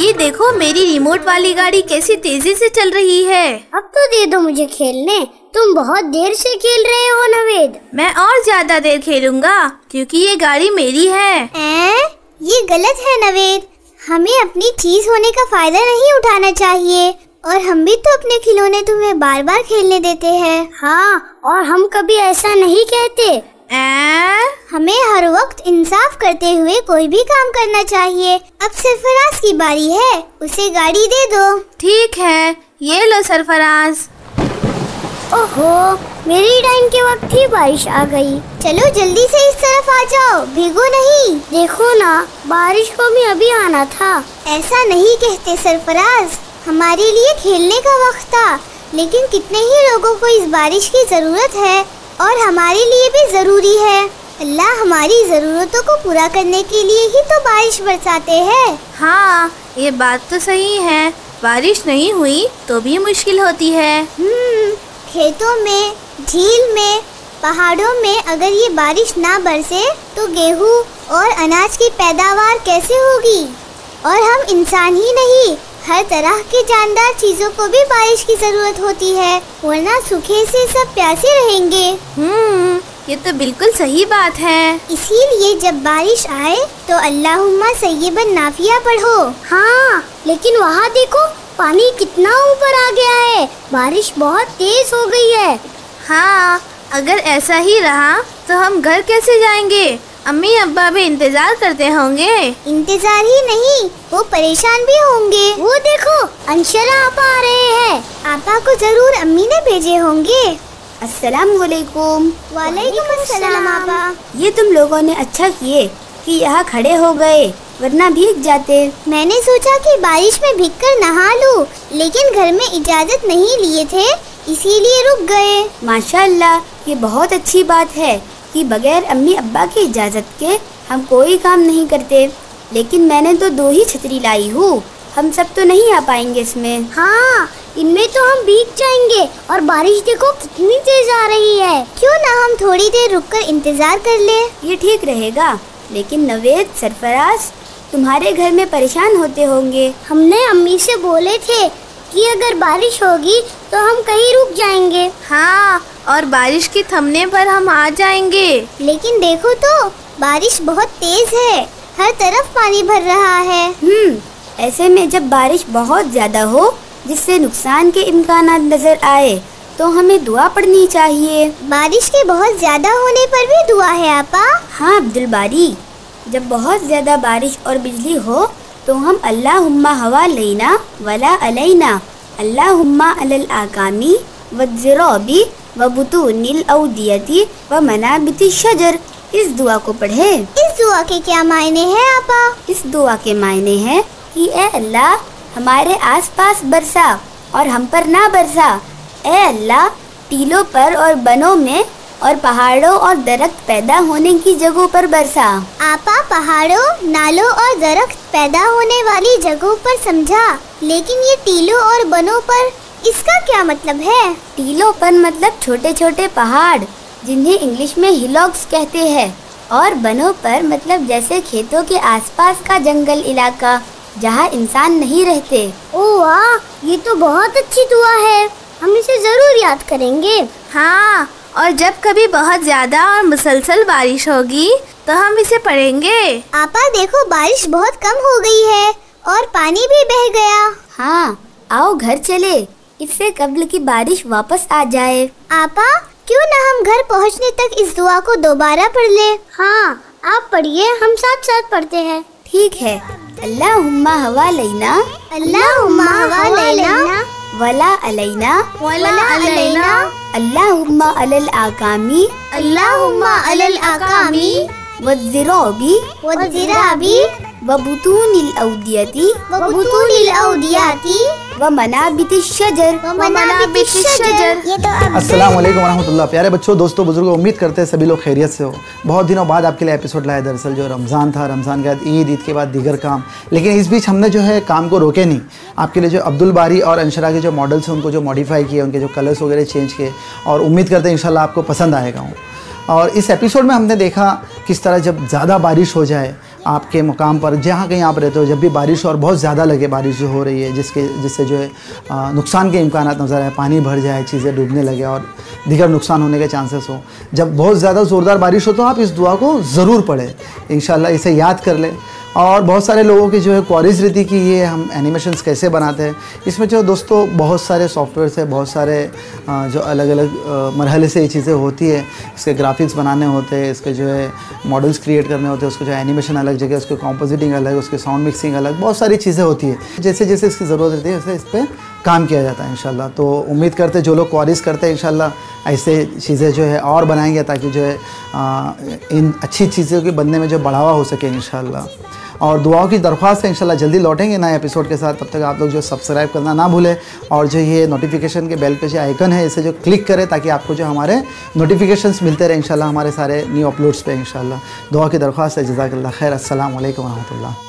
अम्मी देखो मेरी रिमोट वाली गाड़ी कैसी तेजी से चल रही है। अब तो दे दो मुझे खेलने, तुम बहुत देर से खेल रहे हो नवेद। मैं और ज्यादा देर खेलूंगा क्योंकि ये गाड़ी मेरी है। ये गलत है नवेद, हमें अपनी चीज होने का फायदा नहीं उठाना चाहिए। और हम भी तो अपने खिलौने तुम्हें बार बार खेलने देते हैं। हाँ, और हम कभी ऐसा नहीं कहते। हमें हर वक्त इंसाफ करते हुए कोई भी काम करना चाहिए। अब सरफराज की बारी है, उसे गाड़ी दे दो। ठीक है, ये लो सरफराज। ओहो, मेरी टाइम के वक्त ही बारिश आ गई। चलो जल्दी से इस तरफ आ जाओ, भीगो नहीं। देखो ना, बारिश को भी अभी आना था। ऐसा नहीं कहते सरफराज, हमारे लिए खेलने का वक्त था, लेकिन कितने ही लोगों को इस बारिश की जरूरत है और हमारे लिए भी जरूरी है। अल्लाह हमारी जरूरतों को पूरा करने के लिए ही तो बारिश बरसाते हैं। हाँ, ये बात तो सही है। बारिश नहीं हुई तो भी मुश्किल होती है। खेतों में, झील में, पहाड़ों में अगर ये बारिश ना बरसे तो गेहूँ और अनाज की पैदावार कैसे होगी। और हम इंसान ही नहीं, हर तरह के जानदार चीजों को भी बारिश की जरूरत होती है, वरना सूखे से सब प्यासे रहेंगे। ये तो बिल्कुल सही बात है। इसीलिए जब बारिश आए तो अल्लाहुम्मा सय्यबन नाफिया पढ़ो। हाँ, लेकिन वहाँ देखो पानी कितना ऊपर आ गया है, बारिश बहुत तेज हो गई है। हाँ, अगर ऐसा ही रहा तो हम घर कैसे जाएंगे? अम्मी अब्बा भी इंतजार करते होंगे। इंतजार ही नहीं, वो परेशान भी होंगे। वो देखो अंशरा आपा आ रहे हैं, आपा को जरूर अम्मी ने भेजे होंगे। अस्सलाम वालेकुम। वालेकुम अस्सलाम आपा। ये तुम लोगों ने अच्छा किए कि यहाँ खड़े हो गए, वरना भीग जाते। मैंने सोचा कि बारिश में भीगकर नहा लूं, लेकिन घर में इजाजत नहीं लिए थे, इसीलिए रुक गए। माशाअल्लाह, ये बहुत अच्छी बात है कि बगैर अम्मी अब्बा की इजाजत के हम कोई काम नहीं करते। लेकिन मैंने तो 2 ही छतरी लाई हूँ, हम सब तो नहीं आ पाएंगे इसमें। हाँ, इनमें तो हम भीग जाएंगे। और बारिश देखो कितनी तेज आ रही है। क्यों ना हम थोड़ी देर रुककर इंतजार कर ले? ये ठीक रहेगा। लेकिन नवेद, सरफराज, तुम्हारे घर में परेशान होते होंगे। हमने अम्मी से बोले थे कि अगर बारिश होगी तो हम कहीं रुक जाएंगे। हाँ, और बारिश के थमने पर हम आ जाएंगे। लेकिन देखो तो बारिश बहुत तेज है, हर तरफ पानी भर रहा है। ऐसे में जब बारिश बहुत ज्यादा हो, जिससे नुकसान के इम्कानात नजर आए, तो हमें दुआ पढ़नी चाहिए। बारिश के बहुत ज्यादा होने पर भी दुआ है आपा? हाँ अब्दुल बारी, जब बहुत ज्यादा बारिश और बिजली हो तो हम अल्लाहुम्मा हवालैना वला अलैना, अल्लाहुम्मा अलल आकामी वज्जिराबी व बुतूनिल औदियती व मनाबिति शजर, इस दुआ को पढ़े। इस दुआ के क्या मायने हैं आपा? इस दुआ के मायने हैं कि ए अल्लाह, हमारे आसपास बरसा और हम पर ना बरसा। ए अल्लाह, टीलों पर और बनों में और पहाड़ों और दरख्त पैदा होने की जगहों पर बरसा। आपा पहाड़ों, नालों और दरख्त पैदा होने वाली जगहों पर समझा, लेकिन ये टीलों और बनों पर, इसका क्या मतलब है? टीलों पर मतलब छोटे छोटे पहाड़, जिन्हें इंग्लिश में हिलॉक्स कहते हैं, और बनों पर मतलब जैसे खेतों के आसपास का जंगल इलाका जहाँ इंसान नहीं रहते। ओह वाह, ये तो बहुत अच्छी दुआ है, हम इसे जरूर याद करेंगे। हाँ, और जब कभी बहुत ज्यादा और मुसलसल बारिश होगी तो हम इसे पढ़ेंगे। आपा देखो बारिश बहुत कम हो गई है और पानी भी बह गया। हाँ, आओ घर चले, इससे कब्ल की बारिश वापस आ जाए। आपा क्यों ना हम घर पहुँचने तक इस दुआ को दोबारा पढ़ ले? हाँ, आप पढ़िए, हम साथ साथ पढ़ते हैं। ठीक है। अल्लाहुम्मा हवालैना, अल्लाहुम्मा हवालैना वला अलैना, वला अलैना, अल्लाहुम्मा अलल आकामी, अल्लाहुम्मा अलल आकामी वज्जिराबी वज्जिराबी व बुतूनिल औदियती व बुतूनिल औदियाती व मनाबिति शजर। ये तो अस्सलाम वालेकुम वरहमतुल्लाह। प्यारे बच्चों, दोस्तों, बुजुर्गों, उम्मीद करते हैं सभी लोग खैरियत से हो। बहुत दिनों बाद आपके लिए एपिसोड लाया। दरअसल जो रमज़ान था, रमज़ान के बाद ईद, ईद के बाद दीगर काम, लेकिन इस बीच हमने जो है काम को रोके नहीं। आपके लिए जो अब्दुल बारी और अंशरा के जो मॉडल्स हैं उनको जो मॉडिफाई किए, उनके जो कलर्स वगैरह चेंज किए, और उम्मीद करते हैं इंशाल्लाह आपको पसंद आएगा। और इस एपिसोड में हमने देखा किस तरह जब ज़्यादा बारिश हो जाए आपके मुकाम पर जहाँ कहीं आप रहते हो, जब भी बारिश और बहुत ज़्यादा लगे, बारिश जो हो रही है जिससे जो है नुकसान के इम्कानात नज़र आए, पानी भर जाए, चीज़ें डूबने लगे और दीगर नुकसान होने के चांसेस हो, जब बहुत ज़्यादा ज़ोरदार बारिश हो तो आप इस दुआ को ज़रूर पढ़ें। इंशाल्लाह इसे याद कर लें। और बहुत सारे लोगों की जो है क्वारीज रहती कि ये हम एनिमेशंस कैसे बनाते हैं। इसमें जो दोस्तों बहुत सारे सॉफ्टवेयर्स है, बहुत सारे जो अलग अलग मरहले से ये चीज़ें होती है। इसके ग्राफिक्स बनाने होते हैं, इसके जो है मॉडल्स क्रिएट करने होते हैं, उसको जो एनिमेशन अलग जगह, उसके कॉम्पोजिटिंग अलग, उसके साउंड मिक्सिंग अलग, बहुत सारी चीज़ें होती है। जैसे जैसे इसकी ज़रूरत रहती है वैसे इस पर काम किया जाता है इंशाल्लाह। तो उम्मीद करते जो लोग क्वारीज करते हैं इंशाल्लाह ऐसे चीज़ें जो है और बनाएंगे ताकि जो है इन अच्छी चीज़ों के बनने में जो बढ़ावा हो सके इंशाल्लाह। और दुआओं की दरख्वास्त है, इंशाल्लाह जल्दी लौटेंगे नए एपिसोड के साथ। तब तक आप लोग जो सब्सक्राइब करना ना भूलें और जो ये नोटिफिकेशन के बेल पे जो आइकन है इसे जो क्लिक करें ताकि आपको जो हमारे नोटिफिकेशंस मिलते रहे इंशाल्लाह हमारे सारे न्यू अपलोड्स पे इंशाल्लाह। दुआ की दरख्वास्त है। जज़ाकल्लाह खैर। अस्सलाम वालेकुम व रहमतुल्लाह।